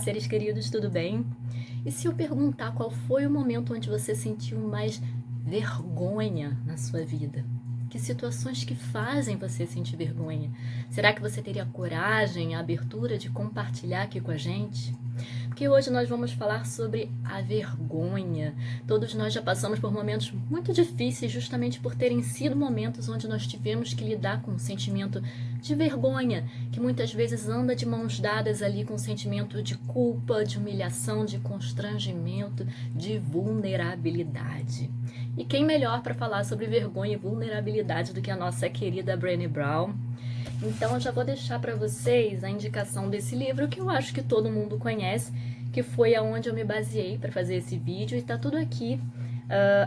seres queridos, tudo bem? E se eu perguntar qual foi o momento onde você sentiu mais vergonha na sua vida? Que situações que fazem você sentir vergonha? Será que você teria a coragem, a abertura de compartilhar aqui com a gente? Porque hoje nós vamos falar sobre a vergonha. Todos nós já passamos por momentos muito difíceis justamente por terem sido momentos onde nós tivemos que lidar com um sentimento de vergonha, que muitas vezes anda de mãos dadas ali com um sentimento de culpa, de humilhação, de constrangimento, de vulnerabilidade. E quem melhor para falar sobre vergonha e vulnerabilidade do que a nossa querida Brené Brown? Então eu já vou deixar para vocês a indicação desse livro que eu acho que todo mundo conhece, que foi aonde eu me baseei para fazer esse vídeo, e está tudo aqui.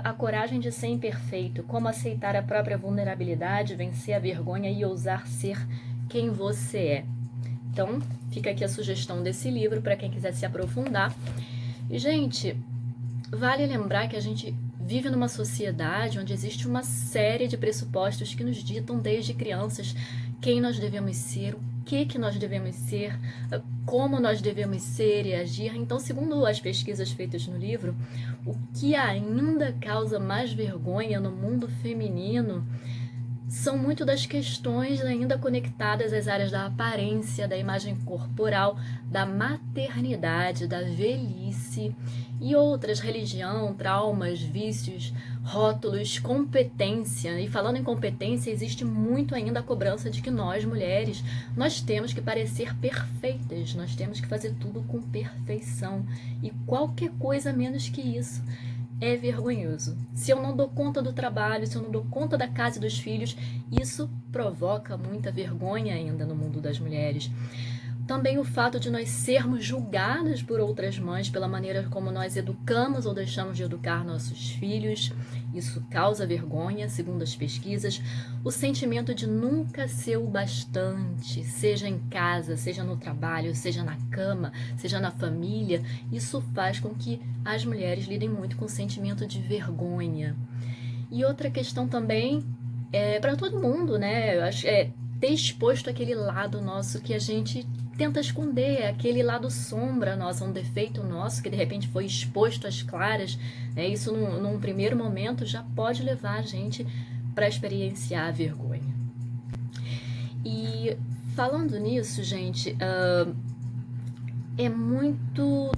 A Coragem de Ser Imperfeito, como aceitar a própria vulnerabilidade, vencer a vergonha e ousar ser quem você é. Então fica aqui a sugestão desse livro para quem quiser se aprofundar. E gente, vale lembrar que a gente vive numa sociedade onde existe uma série de pressupostos que nos ditam desde crianças quem nós devemos ser, o que nós devemos ser, como nós devemos ser e agir. Então, segundo as pesquisas feitas no livro, o que ainda causa mais vergonha no mundo feminino são muito das questões ainda conectadas às áreas da aparência, da imagem corporal, da maternidade, da velhice e outras, religião, traumas, vícios, rótulos, competência. E falando em competência, existe muito ainda a cobrança de que nós, mulheres, nós temos que parecer perfeitas, nós temos que fazer tudo com perfeição. E qualquer coisa menos que isso é vergonhoso. Se eu não dou conta do trabalho, se eu não dou conta da casa e dos filhos, isso provoca muita vergonha ainda no mundo das mulheres. Também o fato de nós sermos julgadas por outras mães pela maneira como nós educamos ou deixamos de educar nossos filhos, isso causa vergonha, segundo as pesquisas. O sentimento de nunca ser o bastante, seja em casa, seja no trabalho, seja na cama, seja na família, isso faz com que as mulheres lidem muito com o sentimento de vergonha. E outra questão também é para todo mundo, né? Eu acho ter exposto aquele lado nosso que a gente tenta esconder, aquele lado sombra nosso, um defeito nosso que de repente foi exposto às claras, né? Isso num primeiro momento já pode levar a gente para experienciar a vergonha. E falando nisso, gente,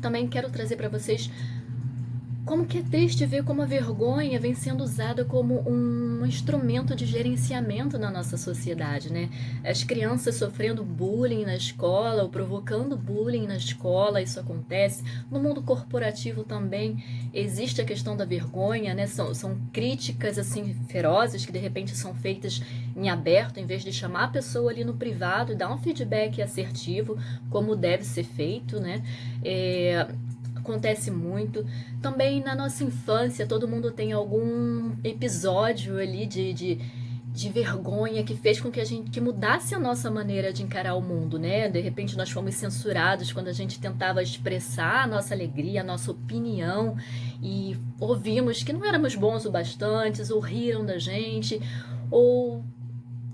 também quero trazer para vocês como que é triste ver como a vergonha vem sendo usada como um instrumento de gerenciamento na nossa sociedade, né? As crianças sofrendo bullying na escola ou provocando bullying na escola, isso acontece. No mundo corporativo também existe a questão da vergonha, né? São críticas assim ferozes que de repente são feitas em aberto, em vez de chamar a pessoa ali no privado e dar um feedback assertivo, como deve ser feito, né? Acontece muito. Também na nossa infância, todo mundo tem algum episódio ali de vergonha que fez com que mudasse a nossa maneira de encarar o mundo, né? De repente nós fomos censurados quando a gente tentava expressar a nossa alegria, a nossa opinião, e ouvimos que não éramos bons o bastante, ou riram da gente, ou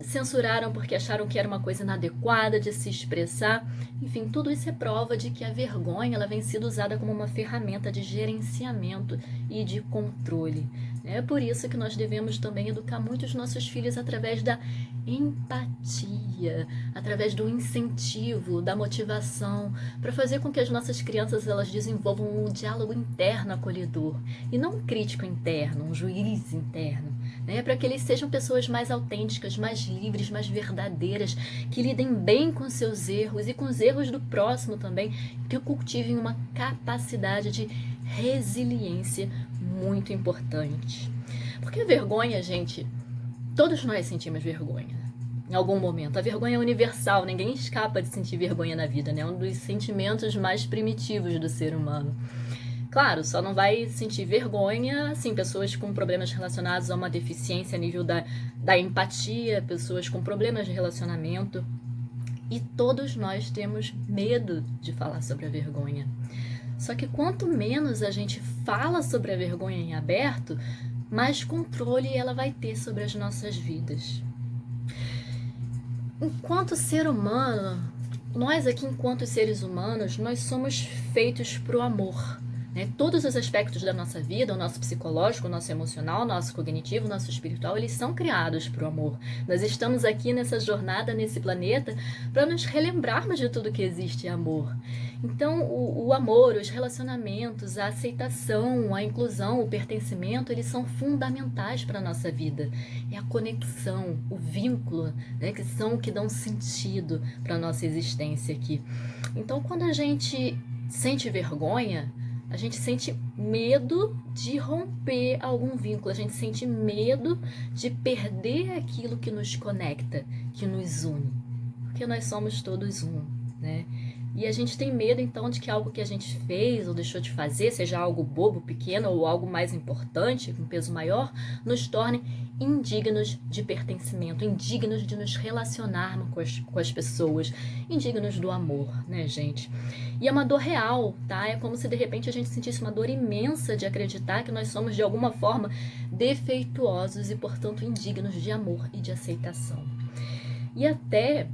censuraram porque acharam que era uma coisa inadequada de se expressar. Enfim, tudo isso é prova de que a vergonha ela vem sendo usada como uma ferramenta de gerenciamento e de controle. É por isso que nós devemos também educar muito os nossos filhos através da empatia, através do incentivo, da motivação, para fazer com que as nossas crianças elas desenvolvam um diálogo interno acolhedor e não um crítico interno, um juiz interno, né? Para que eles sejam pessoas mais autênticas, mais livres, mais verdadeiras, que lidem bem com seus erros e com os erros do próximo também, que cultivem uma capacidade de resiliência muito importante. Porque a vergonha, gente, todos nós sentimos vergonha em algum momento. A vergonha é universal, ninguém escapa de sentir vergonha na vida, né? É um dos sentimentos mais primitivos do ser humano. Claro, só não vai sentir vergonha, assim, pessoas com problemas relacionados a uma deficiência a nível da empatia, pessoas com problemas de relacionamento. E todos nós temos medo de falar sobre a vergonha. Só que quanto menos a gente fala sobre a vergonha em aberto, mais controle ela vai ter sobre as nossas vidas. Enquanto ser humano, nós aqui, enquanto seres humanos, nós somos feitos para o amor. Todos os aspectos da nossa vida, o nosso psicológico, o nosso emocional, o nosso cognitivo, o nosso espiritual, eles são criados para o amor. Nós estamos aqui nessa jornada, nesse planeta, para nos relembrarmos de tudo que existe amor. Então, o amor, os relacionamentos, a aceitação, a inclusão, o pertencimento, eles são fundamentais para a nossa vida. É a conexão, o vínculo, que são o que dão sentido para a nossa existência aqui. Então, quando a gente sente vergonha, a gente sente medo de romper algum vínculo, a gente sente medo de perder aquilo que nos conecta, que nos une, porque nós somos todos um, né? E a gente tem medo, então, de que algo que a gente fez ou deixou de fazer, seja algo bobo, pequeno ou algo mais importante, com peso maior, nos torne indignos de pertencimento, indignos de nos relacionarmos com as pessoas, indignos do amor, né, gente? E é uma dor real, tá? É como se, de repente, a gente sentisse uma dor imensa de acreditar que nós somos, de alguma forma, defeituosos e, portanto, indignos de amor e de aceitação. E até...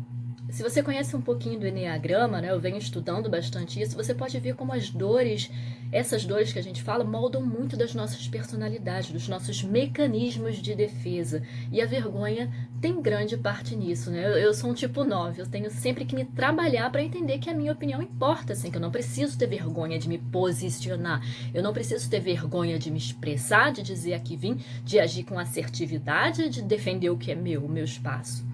se você conhece um pouquinho do Eneagrama, né, eu venho estudando bastante isso, você pode ver como as dores, essas dores que a gente fala, moldam muito das nossas personalidades, dos nossos mecanismos de defesa. E a vergonha tem grande parte nisso, né? Eu sou um tipo 9, eu tenho sempre que me trabalhar para entender que a minha opinião importa, assim, que eu não preciso ter vergonha de me posicionar, eu não preciso ter vergonha de me expressar, de dizer aqui vim, de agir com assertividade, de defender o que é meu, o meu espaço.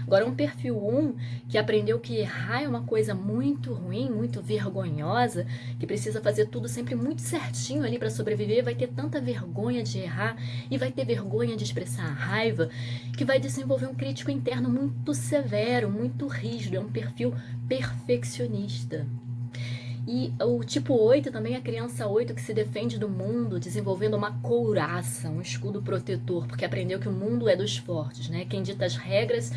Agora, um perfil 1 que aprendeu que errar é uma coisa muito ruim, muito vergonhosa, que precisa fazer tudo sempre muito certinho ali para sobreviver, vai ter tanta vergonha de errar e vai ter vergonha de expressar a raiva, que vai desenvolver um crítico interno muito severo, muito rígido, é um perfil perfeccionista. E o tipo 8 também é a criança 8 que se defende do mundo, desenvolvendo uma couraça, um escudo protetor, porque aprendeu que o mundo é dos fortes, né? Quem dita as regras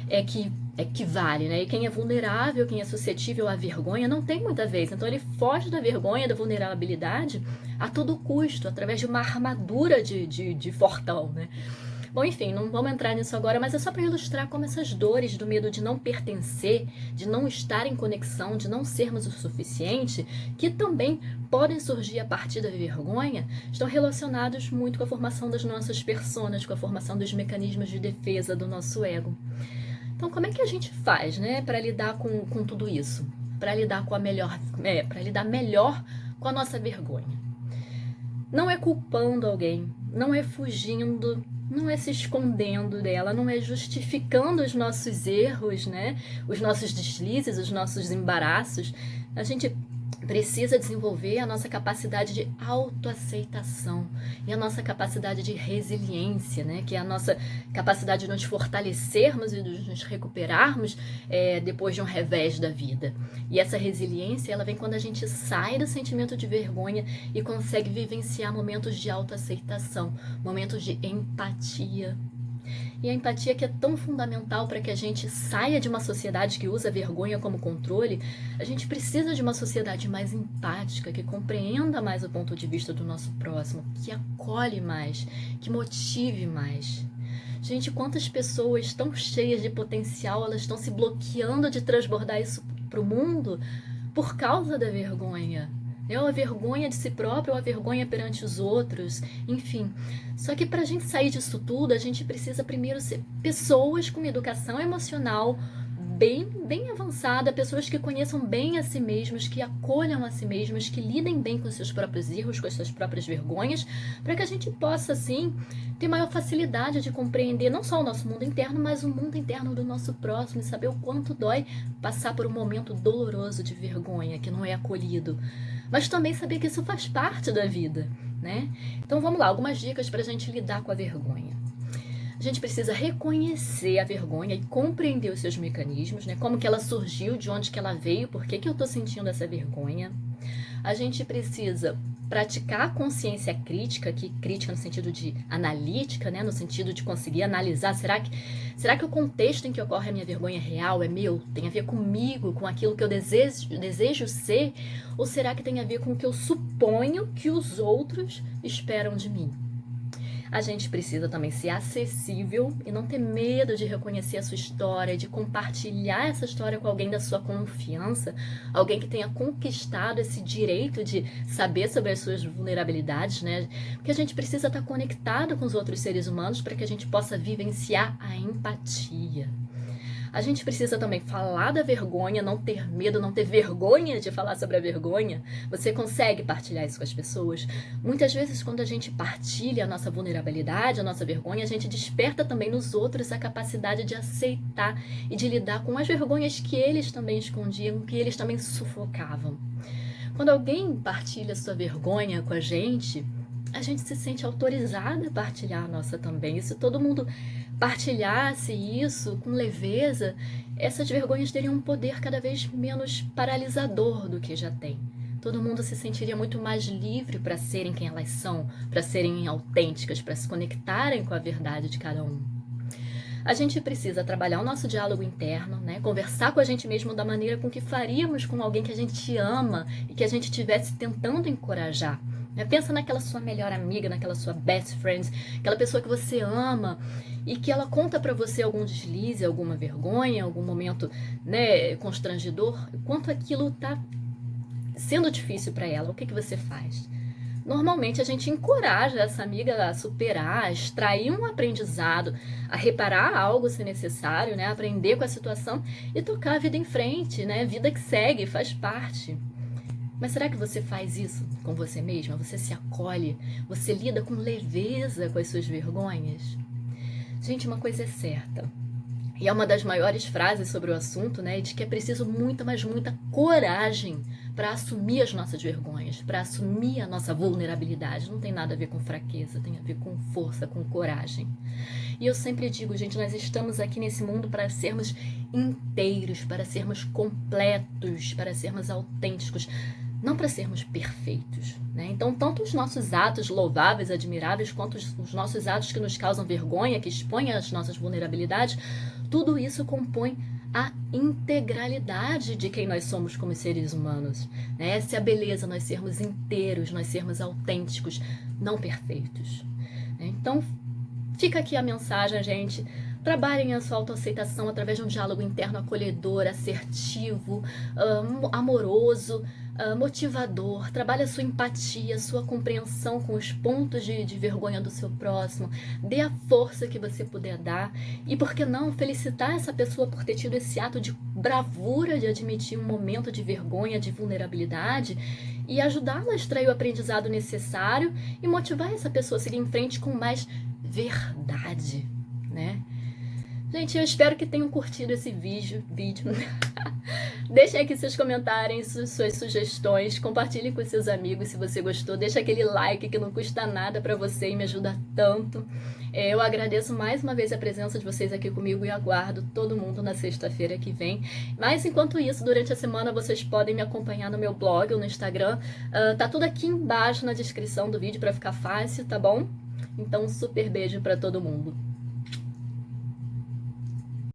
é que vale, né? E quem é vulnerável, quem é suscetível à vergonha, não tem muita vez. Então ele foge da vergonha, da vulnerabilidade a todo custo, através de uma armadura de fortão, né? Bom, enfim, não vamos entrar nisso agora, mas é só para ilustrar como essas dores do medo de não pertencer, de não estar em conexão, de não sermos o suficiente, que também podem surgir a partir da vergonha, estão relacionados muito com a formação das nossas personas, com a formação dos mecanismos de defesa do nosso ego. Então, como é que a gente faz, né, para lidar com tudo isso? Para lidar para lidar melhor com a nossa vergonha? Não é culpando alguém, não é fugindo, não é se escondendo dela, não é justificando os nossos erros, né? Os nossos deslizes, os nossos embaraços. A gente precisa desenvolver a nossa capacidade de autoaceitação e a nossa capacidade de resiliência, né? Que é a nossa capacidade de nos fortalecermos e de nos recuperarmos depois de um revés da vida. E essa resiliência, ela vem quando a gente sai do sentimento de vergonha e consegue vivenciar momentos de autoaceitação, momentos de empatia. E a empatia que é tão fundamental para que a gente saia de uma sociedade que usa a vergonha como controle, a gente precisa de uma sociedade mais empática, que compreenda mais o ponto de vista do nosso próximo, que acolhe mais, que motive mais. Gente, quantas pessoas tão cheias de potencial, elas estão se bloqueando de transbordar isso para o mundo por causa da vergonha. É a vergonha de si próprio, a vergonha perante os outros, enfim. Só que para a gente sair disso tudo, a gente precisa primeiro ser pessoas com educação emocional bem avançada, pessoas que conheçam bem a si mesmas, que acolham a si mesmas, que lidem bem com os seus próprios erros, com as suas próprias vergonhas, para que a gente possa, assim, ter maior facilidade de compreender não só o nosso mundo interno, mas o mundo interno do nosso próximo e saber o quanto dói passar por um momento doloroso de vergonha, que não é acolhido. Mas também saber que isso faz parte da vida, né? Então vamos lá, algumas dicas para a gente lidar com a vergonha. A gente precisa reconhecer a vergonha e compreender os seus mecanismos, né? Como que ela surgiu, de onde que ela veio, por que eu estou sentindo essa vergonha. A gente precisa praticar a consciência crítica, que crítica no sentido de analítica, né? No sentido de conseguir analisar, será que o contexto em que ocorre a minha vergonha é real, é meu? Tem a ver comigo, com aquilo que eu desejo ser? Ou será que tem a ver com o que eu suponho que os outros esperam de mim? A gente precisa também ser acessível e não ter medo de reconhecer a sua história, de compartilhar essa história com alguém da sua confiança, alguém que tenha conquistado esse direito de saber sobre as suas vulnerabilidades, né? Porque a gente precisa estar conectado com os outros seres humanos para que a gente possa vivenciar a empatia. A gente precisa também falar da vergonha, não ter medo, não ter vergonha de falar sobre a vergonha. Você consegue partilhar isso com as pessoas? Muitas vezes, quando a gente partilha a nossa vulnerabilidade, a nossa vergonha, a gente desperta também nos outros a capacidade de aceitar e de lidar com as vergonhas que eles também escondiam, que eles também sufocavam. Quando alguém partilha sua vergonha com a gente se sente autorizada a partilhar a nossa também. E se todo mundo partilhasse isso com leveza, essas vergonhas teriam um poder cada vez menos paralisador do que já tem. Todo mundo se sentiria muito mais livre para serem quem elas são, para serem autênticas, para se conectarem com a verdade de cada um. A gente precisa trabalhar o nosso diálogo interno, né? Conversar com a gente mesmo da maneira com que faríamos com alguém que a gente ama e que a gente estivesse tentando encorajar. Pensa naquela sua melhor amiga, naquela sua best friend, aquela pessoa que você ama e que ela conta pra você algum deslize, alguma vergonha, algum momento, né, constrangedor, quanto aquilo tá sendo difícil pra ela. O que você faz? Normalmente a gente encoraja essa amiga a superar, a extrair um aprendizado, a reparar algo se necessário, né, aprender com a situação e tocar a vida em frente, né, vida que segue, faz parte. Mas será que você faz isso com você mesma? Você se acolhe? Você lida com leveza com as suas vergonhas? Gente, uma coisa é certa. E é uma das maiores frases sobre o assunto, né? De que é preciso muita, mas muita coragem para assumir as nossas vergonhas, para assumir a nossa vulnerabilidade. Não tem nada a ver com fraqueza, tem a ver com força, com coragem. E eu sempre digo, gente, nós estamos aqui nesse mundo para sermos inteiros, para sermos completos, para sermos autênticos, não para sermos perfeitos, né? Então, tanto os nossos atos louváveis, admiráveis, quanto os nossos atos que nos causam vergonha, que expõem as nossas vulnerabilidades, tudo isso compõe a integralidade de quem nós somos como seres humanos, né? Essa é a beleza, nós sermos inteiros, nós sermos autênticos, não perfeitos. Então, fica aqui a mensagem, gente. Trabalhem a sua autoaceitação através de um diálogo interno acolhedor, assertivo, amoroso, motivador. Trabalhe a sua empatia, a sua compreensão com os pontos de vergonha do seu próximo. Dê a força que você puder dar. E por que não felicitar essa pessoa por ter tido esse ato de bravura de admitir um momento de vergonha, de vulnerabilidade, e ajudá-la a extrair o aprendizado necessário e motivar essa pessoa a seguir em frente com mais verdade, né? Gente, eu espero que tenham curtido esse vídeo. Deixem aqui seus comentários, suas sugestões, compartilhe com seus amigos se você gostou, deixa aquele like que não custa nada para você e me ajuda tanto. Eu agradeço mais uma vez a presença de vocês aqui comigo e aguardo todo mundo na sexta-feira que vem. Mas enquanto isso, durante a semana vocês podem me acompanhar no meu blog ou no Instagram. Tá tudo aqui embaixo na descrição do vídeo para ficar fácil, tá bom? Então, um super beijo para todo mundo.